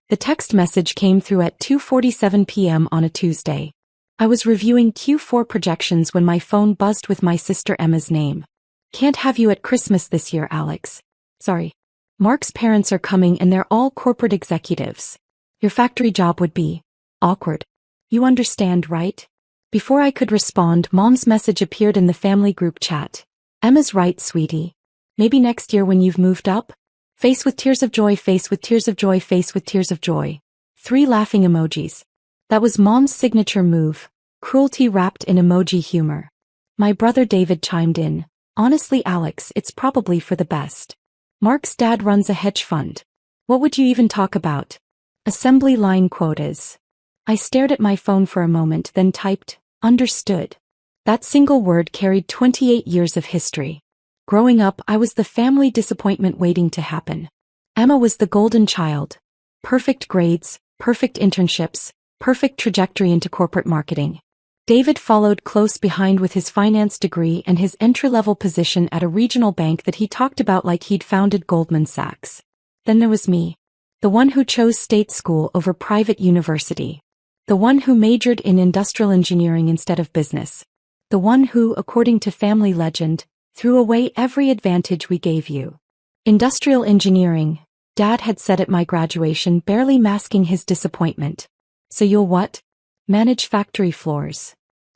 The text message came through at 2:47 p.m. on a Tuesday. I was reviewing Q4 projections when my phone buzzed with my sister Emma's name. Can't have you at Christmas this year, Alex. Sorry. Mark's parents are coming and they're all corporate executives. Your factory job would be awkward. You understand, right? Before I could respond, Mom's message appeared in the family group chat. Emma's right, sweetie. Maybe next year when you've moved up? Face with tears of joy, face with tears of joy, face with tears of joy. 3 laughing emojis. That was Mom's signature move, cruelty wrapped in emoji humor. My brother David chimed in. Honestly, Alex, it's probably for the best. Mark's dad runs a hedge fund. What would you even talk about? Assembly line quotas. I stared at my phone for a moment, then typed, understood. That single word carried 28 years of history. Growing up, I was the family disappointment waiting to happen. Emma was the golden child. Perfect grades, perfect internships, perfect trajectory into corporate marketing. David followed close behind with his finance degree and his entry-level position at a regional bank that he talked about like he'd founded Goldman Sachs. Then there was me. The one who chose state school over private university. The one who majored in industrial engineering instead of business. The one who, according to family legend, threw away every advantage we gave you. Industrial engineering, Dad had said at my graduation, barely masking his disappointment. So you'll what? Manage factory floors.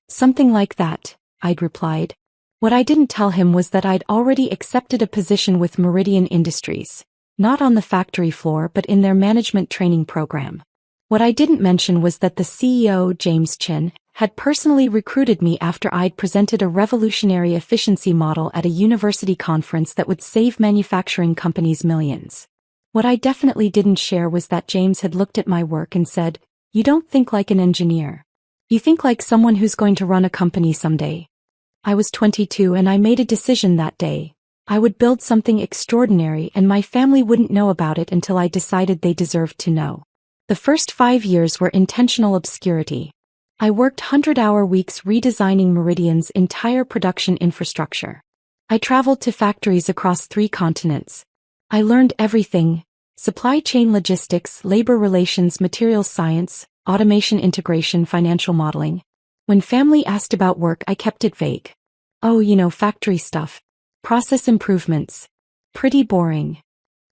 Something like that, I'd replied. What I didn't tell him was that I'd already accepted a position with Meridian Industries, not on the factory floor but in their management training program. What I didn't mention was that the CEO, James Chin, had personally recruited me after I'd presented a revolutionary efficiency model at a university conference that would save manufacturing companies millions. What I definitely didn't share was that James had looked at my work and said, "You don't think like an engineer. You think like someone who's going to run a company someday." I was 22 and I made a decision that day. I would build something extraordinary and my family wouldn't know about it until I decided they deserved to know. The first 5 years were intentional obscurity. I worked 100-hour weeks redesigning Meridian's entire production infrastructure. I traveled to factories across 3 continents. I learned everything: supply chain logistics, labor relations, materials science, automation integration, financial modeling. When family asked about work, I kept it vague. Oh, factory stuff. Process improvements. Pretty boring.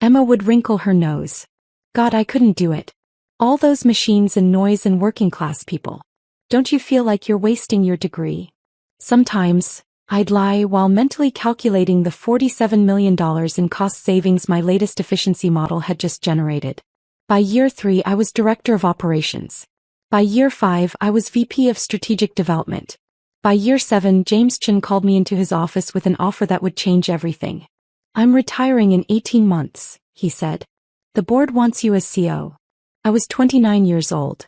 Emma would wrinkle her nose. God, I couldn't do it. All those machines and noise and working class people. Don't you feel like you're wasting your degree? Sometimes, I'd lie while mentally calculating the $47 million in cost savings my latest efficiency model had just generated. By year 3, I was Director of Operations. By year 5, I was VP of Strategic Development. By year 7, James Chin called me into his office with an offer that would change everything. "I'm retiring in 18 months, he said. "The board wants you as CO. I was 29 years old.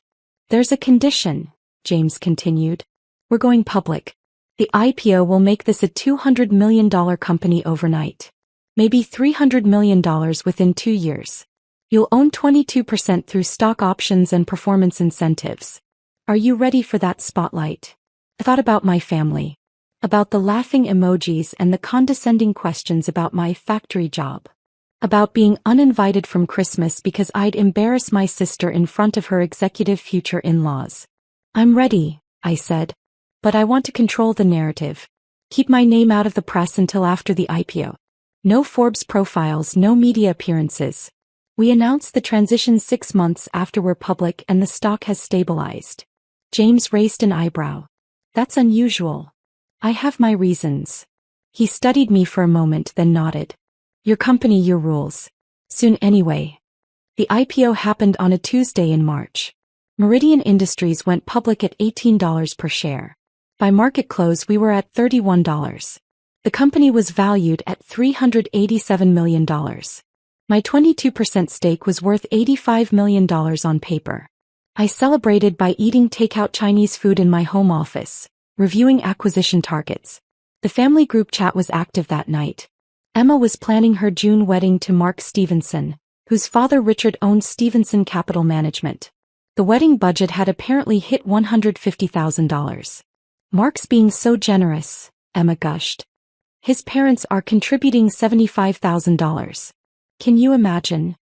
"There's a condition," James continued. "We're going public. The IPO will make this a $200 million company overnight. Maybe $300 million within 2 years. You'll own 22% through stock options and performance incentives. Are you ready for that spotlight?" I thought about my family. About the laughing emojis and the condescending questions about my factory job. About being uninvited from Christmas because I'd embarrass my sister in front of her executive future in-laws. "I'm ready," I said. "But I want to control the narrative. Keep my name out of the press until after the IPO. No Forbes profiles, no media appearances. We announced the transition 6 months after we're public and the stock has stabilized." James raised an eyebrow. "That's unusual." "I have my reasons." He studied me for a moment, then nodded. "Your company, your rules. Soon anyway." The IPO happened on a Tuesday in March. Meridian Industries went public at $18 per share. By market close, we were at $31. The company was valued at $387 million. My 22% stake was worth $85 million on paper. I celebrated by eating takeout Chinese food in my home office, reviewing acquisition targets. The family group chat was active that night. Emma was planning her June wedding to Mark Stevenson, whose father Richard owned Stevenson Capital Management. The wedding budget had apparently hit $150,000. "Mark's being so generous," Emma gushed. "His parents are contributing $75,000. Can you imagine?"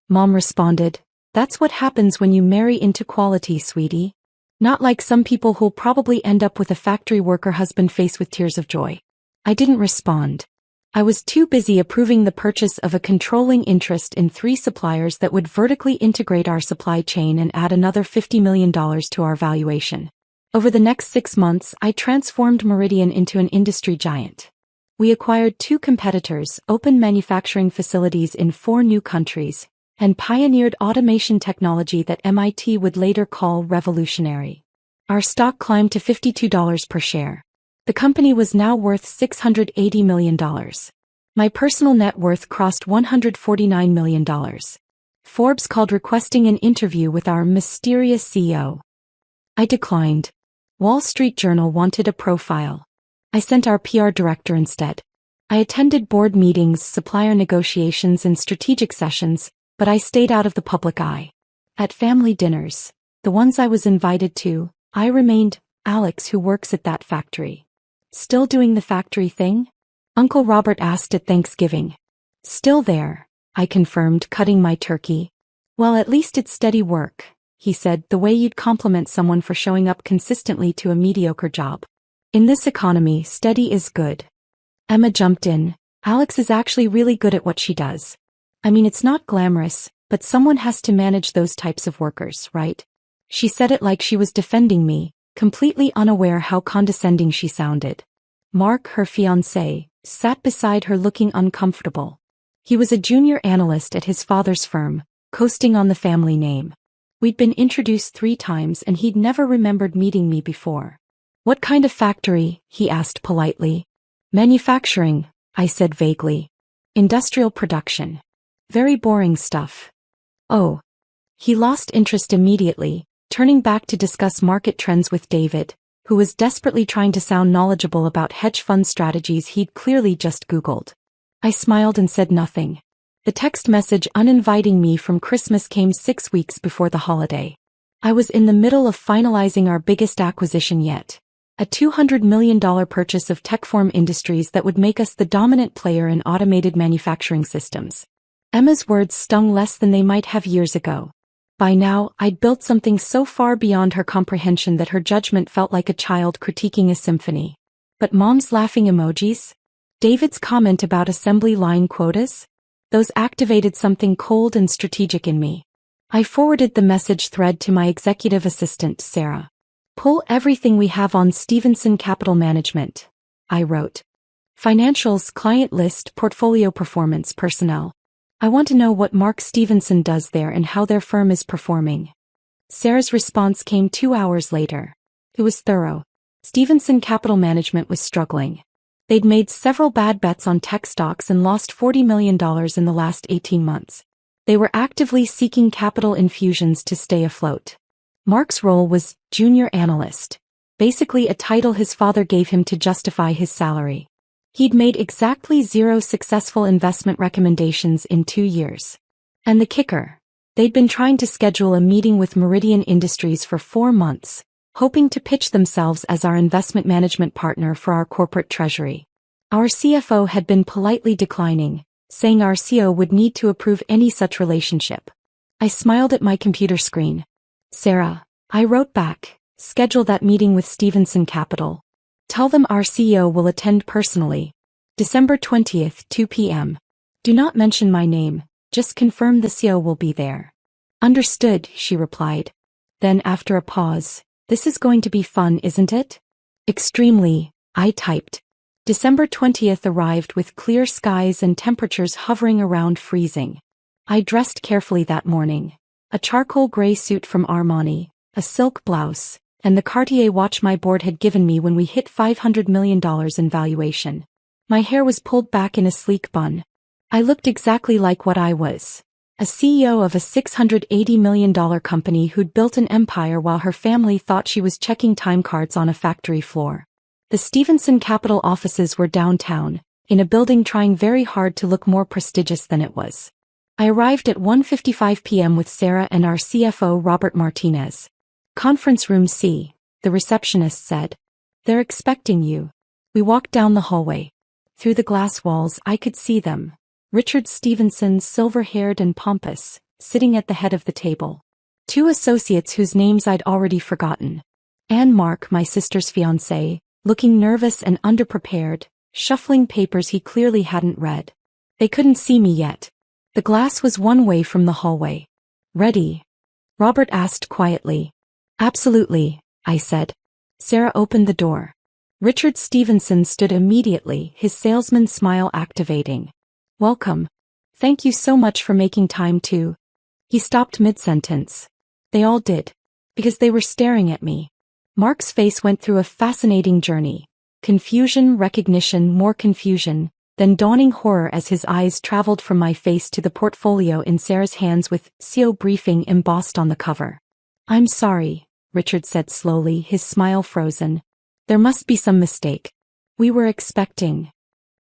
Mom responded, That's what happens when you marry into quality, sweetie. Not like some people who'll probably end up with a factory worker husband face with tears of joy. I didn't respond. I was too busy approving the purchase of a controlling interest in 3 suppliers that would vertically integrate our supply chain and add another $50 million to our valuation. Over the next 6 months, I transformed Meridian into an industry giant. We acquired 2 competitors, opened manufacturing facilities in 4 new countries, and pioneered automation technology that MIT would later call revolutionary. Our stock climbed to $52 per share. The company was now worth $680 million. My personal net worth crossed $149 million. Forbes called requesting an interview with our mysterious CEO. I declined. Wall Street Journal wanted a profile. I sent our PR director instead. I attended board meetings, supplier negotiations, and strategic sessions, but I stayed out of the public eye. At family dinners, the ones I was invited to, I remained Alex, who works at that factory. Still doing the factory thing? Uncle Robert asked at Thanksgiving. Still there, I confirmed, cutting my turkey. Well, at least it's steady work, he said, the way you'd compliment someone for showing up consistently to a mediocre job. In this economy, steady is good. Emma jumped in. Alex is actually really good at what she does. I mean, it's not glamorous, but someone has to manage those types of workers, right? She said it like she was defending me, completely unaware how condescending she sounded. Mark, her fiancé, sat beside her looking uncomfortable. He was a junior analyst at his father's firm, coasting on the family name. We'd been introduced 3 times and he'd never remembered meeting me before. What kind of factory? He asked politely. Manufacturing, I said vaguely. Industrial production. Very boring stuff. Oh. He lost interest immediately, turning back to discuss market trends with David, who was desperately trying to sound knowledgeable about hedge fund strategies he'd clearly just Googled. I smiled and said nothing. The text message uninviting me from Christmas came 6 weeks before the holiday. I was in the middle of finalizing our biggest acquisition yet. A $200 million purchase of Techform Industries that would make us the dominant player in automated manufacturing systems. Emma's words stung less than they might have years ago. By now, I'd built something so far beyond her comprehension that her judgment felt like a child critiquing a symphony. But Mom's laughing emojis? David's comment about assembly line quotas? Those activated something cold and strategic in me. I forwarded the message thread to my executive assistant, Sarah. Pull everything we have on Stevenson Capital Management, I wrote. Financials, client list, portfolio performance, personnel. I want to know what Mark Stevenson does there and how their firm is performing. Sarah's response came 2 hours later. It was thorough. Stevenson Capital Management was struggling. They'd made several bad bets on tech stocks and lost $40 million in the last 18 months. They were actively seeking capital infusions to stay afloat. Mark's role was junior analyst, basically a title his father gave him to justify his salary. He'd made exactly 0 successful investment recommendations in 2 years. And the kicker? They'd been trying to schedule a meeting with Meridian Industries for 4 months, hoping to pitch themselves as our investment management partner for our corporate treasury. Our CFO had been politely declining, saying our CEO would need to approve any such relationship. I smiled at my computer screen. Sarah, I wrote back, schedule that meeting with Stevenson Capital. Tell them our CEO will attend personally. December 20th, 2 p.m. Do not mention my name, just confirm the CEO will be there. Understood, she replied. Then after a pause, this is going to be fun, isn't it? Extremely, I typed. December 20th arrived with clear skies and temperatures hovering around freezing. I dressed carefully that morning. A charcoal gray suit from Armani, a silk blouse, and the Cartier watch my board had given me when we hit $500 million in valuation. My hair was pulled back in a sleek bun. I looked exactly like what I was. A CEO of a $680 million company who'd built an empire while her family thought she was checking time cards on a factory floor. The Stevenson Capital offices were downtown, in a building trying very hard to look more prestigious than it was. I arrived at 1:55 p.m. with Sarah and our CFO Robert Martinez. Conference room C, the receptionist said. They're expecting you. We walked down the hallway. Through the glass walls I could see them. Richard Stevenson, silver-haired and pompous, sitting at the head of the table. Two associates whose names I'd already forgotten. And Mark, my sister's fiancé, looking nervous and underprepared, shuffling papers he clearly hadn't read. They couldn't see me yet. The glass was one way from the hallway. "Ready?" Robert asked quietly. "Absolutely," I said. Sarah opened the door. Richard Stevenson stood immediately, his salesman smile activating. "Welcome. Thank you so much for making time to..." He stopped mid-sentence. They all did. Because they were staring at me. Mark's face went through a fascinating journey. Confusion, recognition, more confusion, then dawning horror as his eyes traveled from my face to the portfolio in Sarah's hands with CEO briefing embossed on the cover. "I'm sorry," Richard said slowly, his smile frozen. "There must be some mistake. We were expecting..."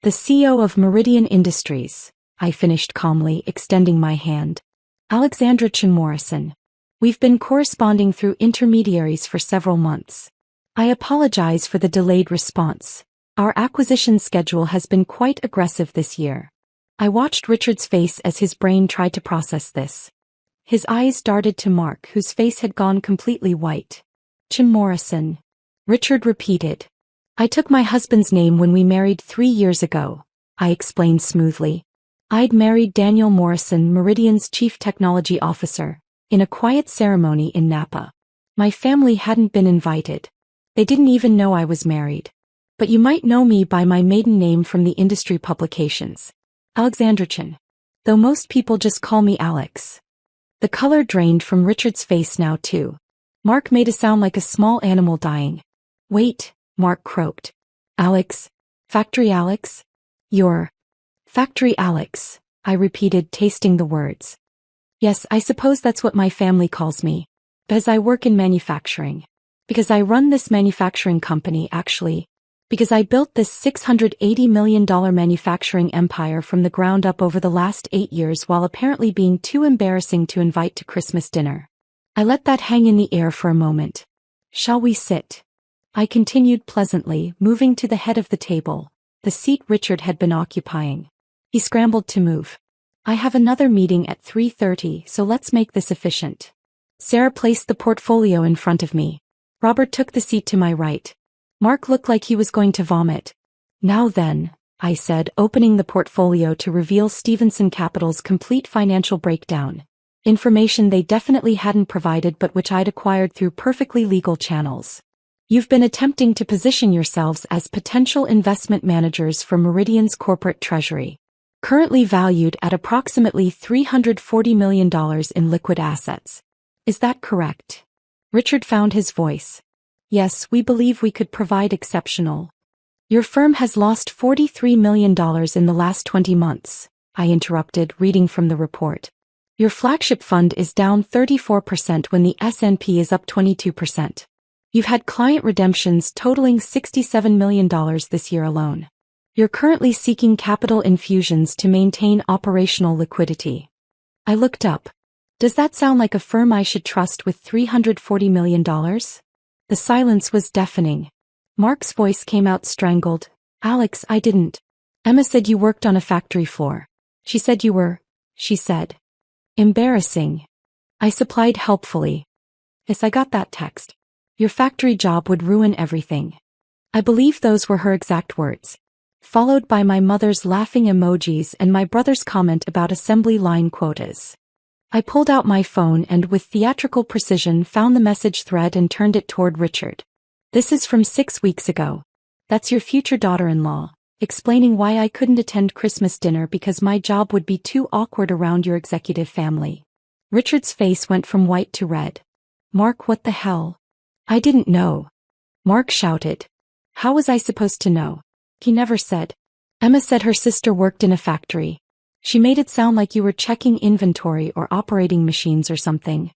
"The CEO of Meridian Industries," I finished calmly, extending my hand. "Alexandra Chin Morrison. We've been corresponding through intermediaries for several months. I apologize for the delayed response. Our acquisition schedule has been quite aggressive this year." I watched Richard's face as his brain tried to process this. His eyes darted to Mark, whose face had gone completely white. "Chin Morrison," Richard repeated. "I took my husband's name when we married 3 years ago," I explained smoothly. I'd married Daniel Morrison, Meridian's chief technology officer, in a quiet ceremony in Napa. My family hadn't been invited. They didn't even know I was married. But you might know me by my maiden name from the industry publications. Alexandra Chin. Though most people just call me Alex. The color drained from Richard's face now too. Mark made a sound like a small animal dying. "Wait," Mark croaked. "Alex? Factory Alex? You're..." "Factory Alex," I repeated, tasting the words. "Yes, I suppose that's what my family calls me. Because I work in manufacturing. Because I run this manufacturing company, actually. Because I built this $680 million manufacturing empire from the ground up over the last 8 years while apparently being too embarrassing to invite to Christmas dinner." I let that hang in the air for a moment. "Shall we sit?" I continued pleasantly, moving to the head of the table, the seat Richard had been occupying. He scrambled to move. "I have another meeting at 3:30, so let's make this efficient." Sarah placed the portfolio in front of me. Robert took the seat to my right. Mark looked like he was going to vomit. "Now then," I said, opening the portfolio to reveal Stevenson Capital's complete financial breakdown. Information they definitely hadn't provided but which I'd acquired through perfectly legal channels. "You've been attempting to position yourselves as potential investment managers for Meridian's corporate treasury. Currently valued at approximately $340 million in liquid assets. Is that correct?" Richard found his voice. "Yes, we believe we could provide exceptional..." "Your firm has lost $43 million in the last 20 months, I interrupted, reading from the report. "Your flagship fund is down 34% when the S&P is up 22%. You've had client redemptions totaling $67 million this year alone. You're currently seeking capital infusions to maintain operational liquidity." I looked up. Does that sound like a firm I should trust with $340 million? The silence was deafening. Mark's voice came out strangled. "Alex, I didn't. Emma said you worked on a factory floor. She said you were..." she said. "Embarrassing." I supplied helpfully. "Yes, I got that text. Your factory job would ruin everything." I believe those were her exact words. Followed by my mother's laughing emojis and my brother's comment about assembly line quotas. I pulled out my phone and with theatrical precision found the message thread and turned it toward Richard. "This is from 6 weeks ago. That's your future daughter-in-law, explaining why I couldn't attend Christmas dinner because my job would be too awkward around your executive family." Richard's face went from white to red. "Mark, what the hell?" "I didn't know." Mark shouted. "How was I supposed to know? He never said." "Emma said her sister worked in a factory. She made it sound like you were checking inventory or operating machines or something."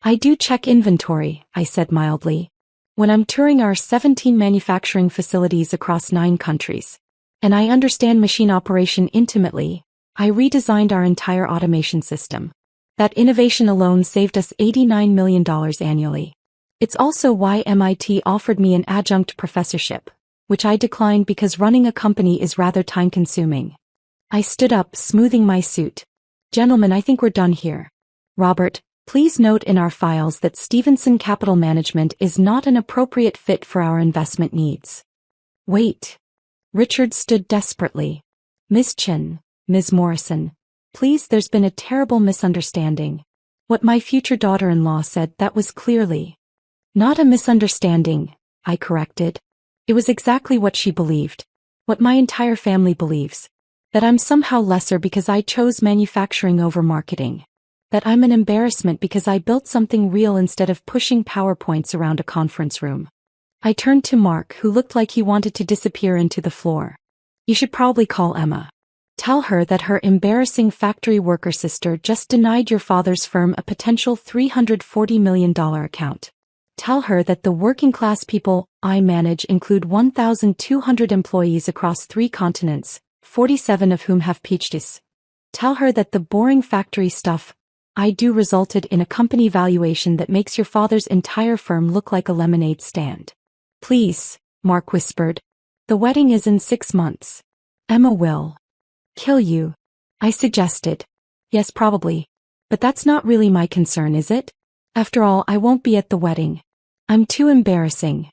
"I do check inventory," I said mildly. "When I'm touring our 17 manufacturing facilities across 9 countries. And I understand machine operation intimately. I redesigned our entire automation system. That innovation alone saved us $89 million annually. It's also why MIT offered me an adjunct professorship, which I declined because running a company is rather time-consuming." I stood up, smoothing my suit. "Gentlemen, I think we're done here. Robert, please note in our files that Stevenson Capital Management is not an appropriate fit for our investment needs. Wait. Richard stood desperately. Miss Chin, Ms. Morrison, please, there's been a terrible misunderstanding. What my future daughter-in-law said, that was clearly not a misunderstanding, I corrected. It was exactly what she believed. What my entire family believes. That I'm somehow lesser because I chose manufacturing over marketing. That I'm an embarrassment because I built something real instead of pushing PowerPoints around a conference room. I turned to Mark, who looked like he wanted to disappear into the floor. You should probably call Emma. Tell her that her embarrassing factory worker sister just denied your father's firm a potential $340 million account. Tell her that the working class people I manage include 1,200 employees across 3 continents, 47 of whom have PhDs. Tell her that the boring factory stuff I do resulted in a company valuation that makes your father's entire firm look like a lemonade stand. Please, Mark whispered. The wedding is in 6 months. Emma will kill you, I suggested. Yes, probably. But that's not really my concern, is it? After all, I won't be at the wedding. I'm too embarrassing.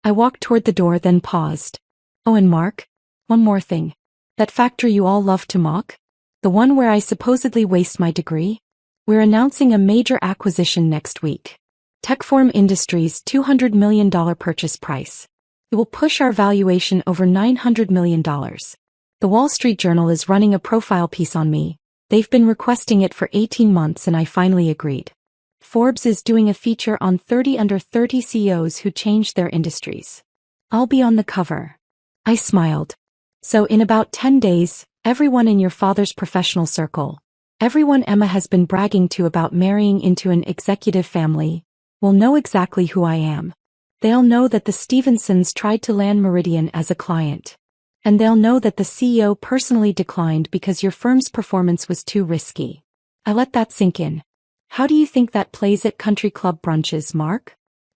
I walked toward the door, then paused. Oh, and Mark, one more thing. That factory you all love to mock? The one where I supposedly waste my degree? We're announcing a major acquisition next week. Techform Industries' $200 million purchase price. It will push our valuation over $900 million. The Wall Street Journal is running a profile piece on me. They've been requesting it for 18 months and I finally agreed. Forbes is doing a feature on 30 under 30 CEOs who changed their industries. I'll be on the cover. I smiled. So in about 10 days, everyone in your father's professional circle, everyone Emma has been bragging to about marrying into an executive family, will know exactly who I am. They'll know that the Stevensons tried to land Meridian as a client. And they'll know that the CEO personally declined because your firm's performance was too risky. I let that sink in. How do you think that plays at country club brunches, Mark?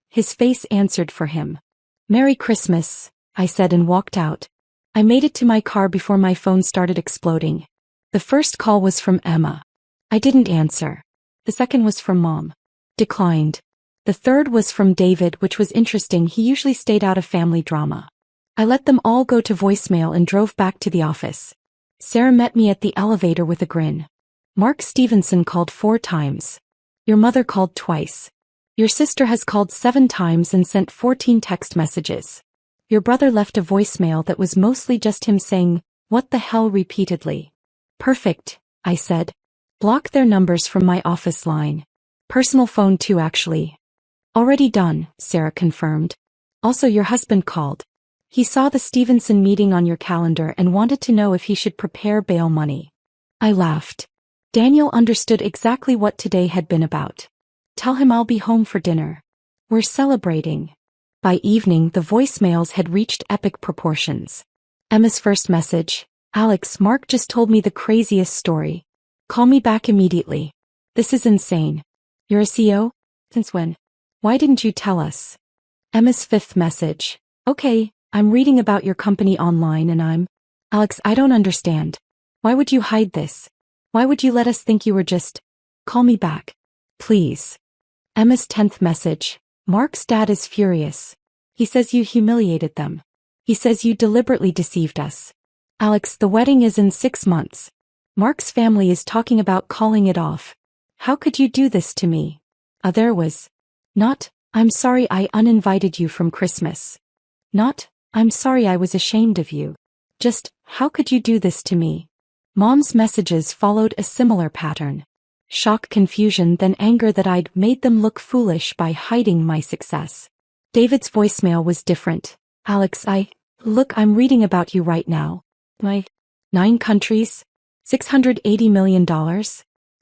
His face answered for him. Merry Christmas, I said and walked out. I made it to my car before my phone started exploding. The first call was from Emma. I didn't answer. The second was from Mom. Declined. The third was from David, which was interesting. He usually stayed out of family drama. I let them all go to voicemail and drove back to the office. Sarah met me at the elevator with a grin. Mark Stevenson called 4 times. Your mother called twice. Your sister has called 7 times and sent 14 text messages. Your brother left a voicemail that was mostly just him saying, "What the hell?" repeatedly. Perfect, I said. Block their numbers from my office line. Personal phone too, actually. Already done, Sarah confirmed. Also, your husband called. He saw the Stevenson meeting on your calendar and wanted to know if he should prepare bail money. I laughed. Daniel understood exactly what today had been about. Tell him I'll be home for dinner. We're celebrating. By evening, the voicemails had reached epic proportions. Emma's first message. Alex, Mark just told me the craziest story. Call me back immediately. This is insane. You're a CEO? Since when? Why didn't you tell us? Emma's 5th message. Okay, I'm reading about your company online and Alex, I don't understand. Why would you hide this? Why would you let us think you were just... Call me back. Please. Emma's 10th message. Mark's dad is furious. He says you humiliated them. He says you deliberately deceived us. Alex, the wedding is in 6 months. Mark's family is talking about calling it off. How could you do this to me? There was. Not, I'm sorry I uninvited you from Christmas. Not, I'm sorry I was ashamed of you. Just, how could you do this to me? Mom's messages followed a similar pattern. Shock, confusion, then anger that I'd made them look foolish by hiding my success. David's voicemail was different. Alex, look, I'm reading about you right now. 9 countries? $680 million?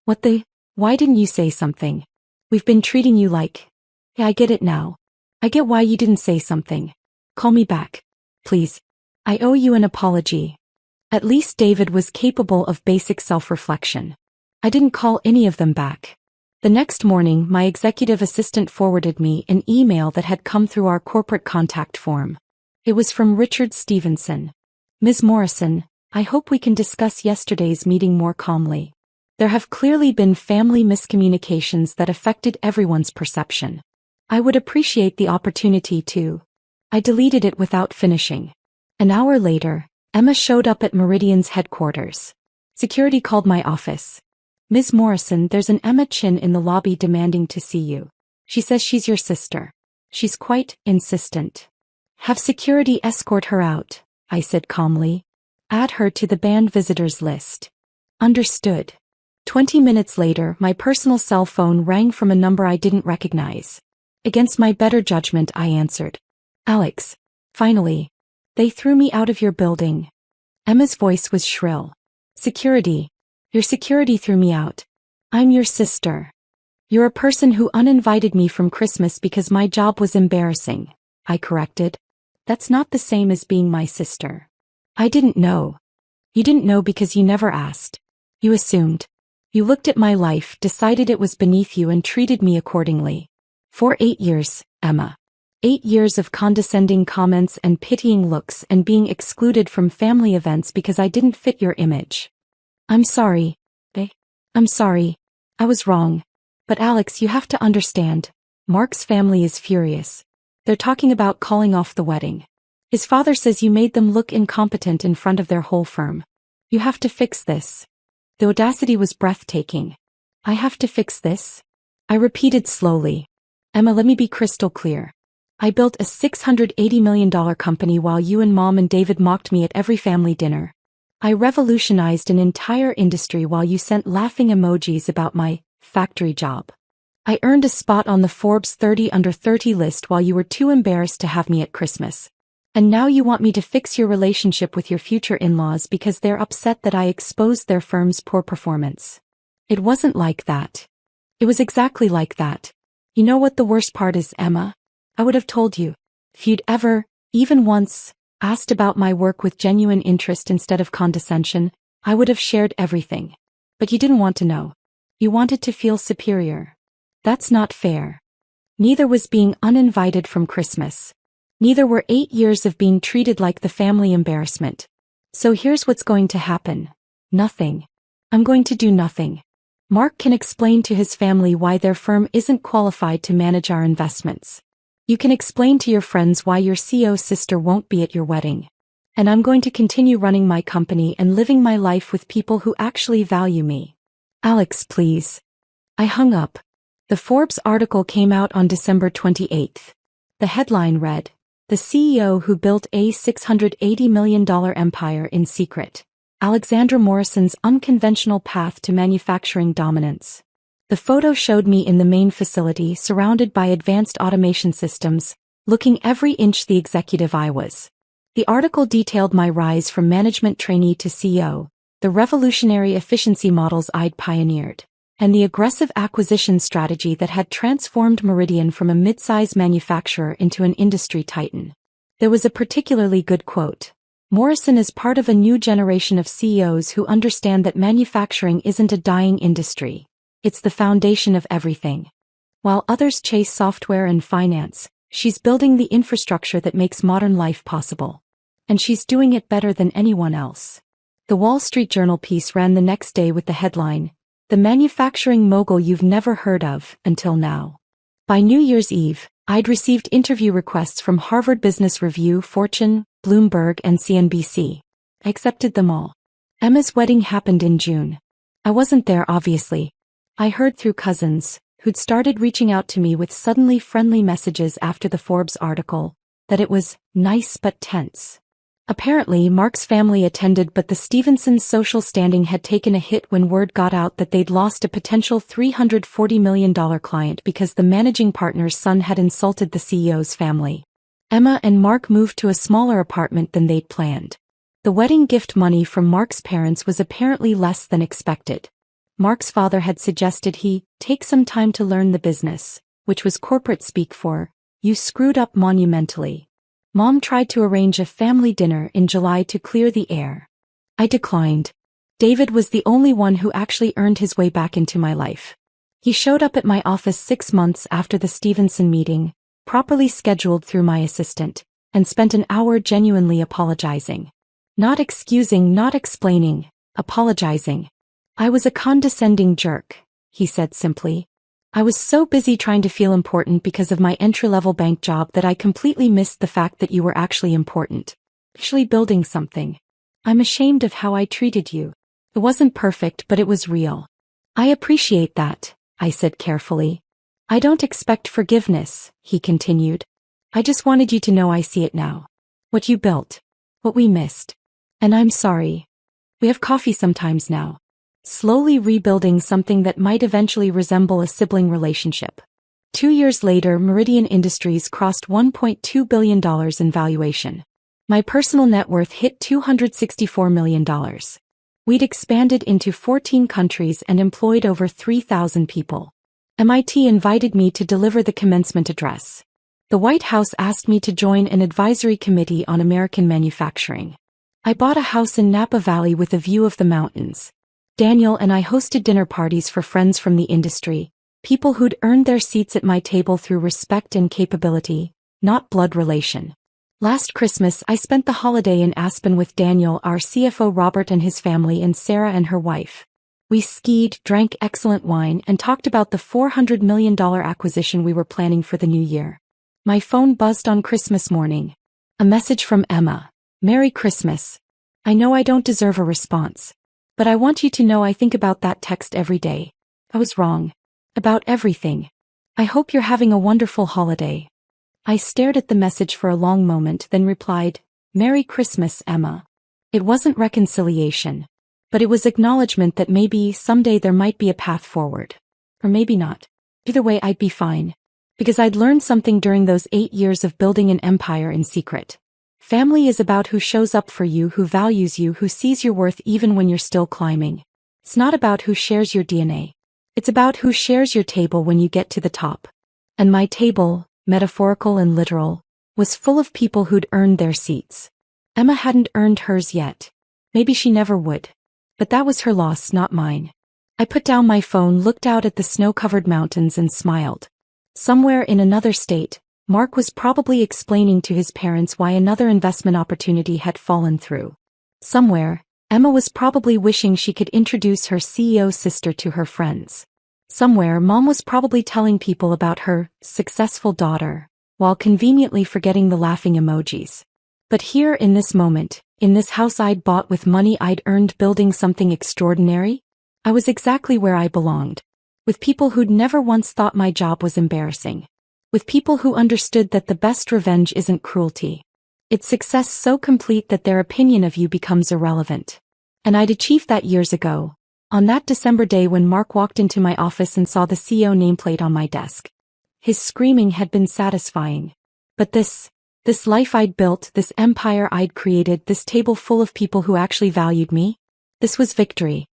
What the? Why didn't you say something? We've been treating you like... Yeah, I get it now. I get why you didn't say something. Call me back. Please. I owe you an apology. At least David was capable of basic self-reflection. I didn't call any of them back. The next morning, my executive assistant forwarded me an email that had come through our corporate contact form. It was from Richard Stevenson. Ms. Morrison, I hope we can discuss yesterday's meeting more calmly. There have clearly been family miscommunications that affected everyone's perception. I would appreciate the opportunity to. I deleted it without finishing. An hour later, Emma showed up at Meridian's headquarters. Security called my office. Ms. Morrison, there's an Emma Chin in the lobby demanding to see you. She says she's your sister. She's quite insistent. Have security escort her out, I said calmly. Add her to the banned visitors list. Understood. 20 minutes later, my personal cell phone rang from a number I didn't recognize. Against my better judgment, I answered. Alex. Finally. They threw me out of your building. Emma's voice was shrill. Security. Your security threw me out. I'm your sister. You're a person who uninvited me from Christmas because my job was embarrassing, I corrected. That's not the same as being my sister. I didn't know. You didn't know because you never asked. You assumed. You looked at my life, decided it was beneath you and treated me accordingly. For 8 years, Emma. 8 years of condescending comments and pitying looks and being excluded from family events because I didn't fit your image. I'm sorry, bae. I'm sorry. I was wrong. But Alex, you have to understand. Mark's family is furious. They're talking about calling off the wedding. His father says you made them look incompetent in front of their whole firm. You have to fix this. The audacity was breathtaking. I have to fix this? I repeated slowly. Emma, let me be crystal clear. I built a $680 million company while you and Mom and David mocked me at every family dinner. I revolutionized an entire industry while you sent laughing emojis about my factory job. I earned a spot on the Forbes 30 Under 30 list while you were too embarrassed to have me at Christmas. And now you want me to fix your relationship with your future in-laws because they're upset that I exposed their firm's poor performance. It wasn't like that. It was exactly like that. You know what the worst part is, Emma? I would have told you. If you'd ever, even once, asked about my work with genuine interest instead of condescension, I would have shared everything. But you didn't want to know. You wanted to feel superior. That's not fair. Neither was being uninvited from Christmas. Neither were 8 years of being treated like the family embarrassment. So here's what's going to happen. Nothing. I'm going to do nothing. Mark can explain to his family why their firm isn't qualified to manage our investments. You can explain to your friends why your CEO's sister won't be at your wedding. And I'm going to continue running my company and living my life with people who actually value me. Alex, please. I hung up. The Forbes article came out on December 28th. The headline read, "The CEO who built a $680 million empire in secret. Alexandra Morrison's unconventional path to manufacturing dominance." The photo showed me in the main facility surrounded by advanced automation systems, looking every inch the executive I was. The article detailed my rise from management trainee to CEO, the revolutionary efficiency models I'd pioneered, and the aggressive acquisition strategy that had transformed Meridian from a mid-size manufacturer into an industry titan. There was a particularly good quote. Morrison is part of a new generation of CEOs who understand that manufacturing isn't a dying industry. It's the foundation of everything. While others chase software and finance, she's building the infrastructure that makes modern life possible. And she's doing it better than anyone else. The Wall Street Journal piece ran the next day with the headline, "The manufacturing mogul you've never heard of until now." By New Year's Eve, I'd received interview requests from Harvard Business Review, Fortune, Bloomberg, and CNBC. I accepted them all. Emma's wedding happened in June. I wasn't there, obviously. I heard through cousins, who'd started reaching out to me with suddenly friendly messages after the Forbes article, that it was nice but tense. Apparently, Mark's family attended, but the Stevensons' social standing had taken a hit when word got out that they'd lost a potential $340 million client because the managing partner's son had insulted the CEO's family. Emma and Mark moved to a smaller apartment than they'd planned. The wedding gift money from Mark's parents was apparently less than expected. Mark's father had suggested he take some time to learn the business, which was corporate speak for, "You screwed up monumentally." Mom tried to arrange a family dinner in July to clear the air. I declined. David was the only one who actually earned his way back into my life. He showed up at my office 6 months after the Stevenson meeting, properly scheduled through my assistant, and spent an hour genuinely apologizing. Not excusing, not explaining, apologizing. I was a condescending jerk, he said simply. I was so busy trying to feel important because of my entry-level bank job that I completely missed the fact that you were actually important. Actually building something. I'm ashamed of how I treated you. It wasn't perfect, but it was real. I appreciate that, I said carefully. I don't expect forgiveness, he continued. I just wanted you to know I see it now. What you built. What we missed. And I'm sorry. We have coffee sometimes now. Slowly rebuilding something that might eventually resemble a sibling relationship. 2 years later, Meridian Industries crossed $1.2 billion in valuation. My personal net worth hit $264 million. We'd expanded into 14 countries and employed over 3,000 people. MIT invited me to deliver the commencement address. The White House asked me to join an advisory committee on American manufacturing. I bought a house in Napa Valley with a view of the mountains. Daniel and I hosted dinner parties for friends from the industry, people who'd earned their seats at my table through respect and capability, not blood relation. Last Christmas, I spent the holiday in Aspen with Daniel, our CFO Robert and his family, and Sarah and her wife. We skied, drank excellent wine, and talked about the $400 million acquisition we were planning for the new year. My phone buzzed on Christmas morning. A message from Emma. Merry Christmas. I know I don't deserve a response. But I want you to know I think about that text every day. I was wrong. About everything. I hope you're having a wonderful holiday. I stared at the message for a long moment, then replied, Merry Christmas, Emma. It wasn't reconciliation. But it was acknowledgement that maybe someday there might be a path forward. Or maybe not. Either way, I'd be fine. Because I'd learned something during those 8 years of building an empire in secret. Family is about who shows up for you, who values you, who sees your worth even when you're still climbing. It's not about who shares your DNA. It's about who shares your table when you get to the top. And my table, metaphorical and literal, was full of people who'd earned their seats. Emma hadn't earned hers yet. Maybe she never would. But that was her loss, not mine. I put down my phone, looked out at the snow-covered mountains and smiled. Somewhere in another state, Mark was probably explaining to his parents why another investment opportunity had fallen through. Somewhere, Emma was probably wishing she could introduce her CEO sister to her friends. Somewhere, Mom was probably telling people about her successful daughter, while conveniently forgetting the laughing emojis. But here in this moment, in this house I'd bought with money I'd earned building something extraordinary, I was exactly where I belonged. With people who'd never once thought my job was embarrassing. With people who understood that the best revenge isn't cruelty. It's success so complete that their opinion of you becomes irrelevant. And I'd achieved that years ago, on that December day when Mark walked into my office and saw the CEO nameplate on my desk. His screaming had been satisfying. But this life I'd built, this empire I'd created, this table full of people who actually valued me, this was victory.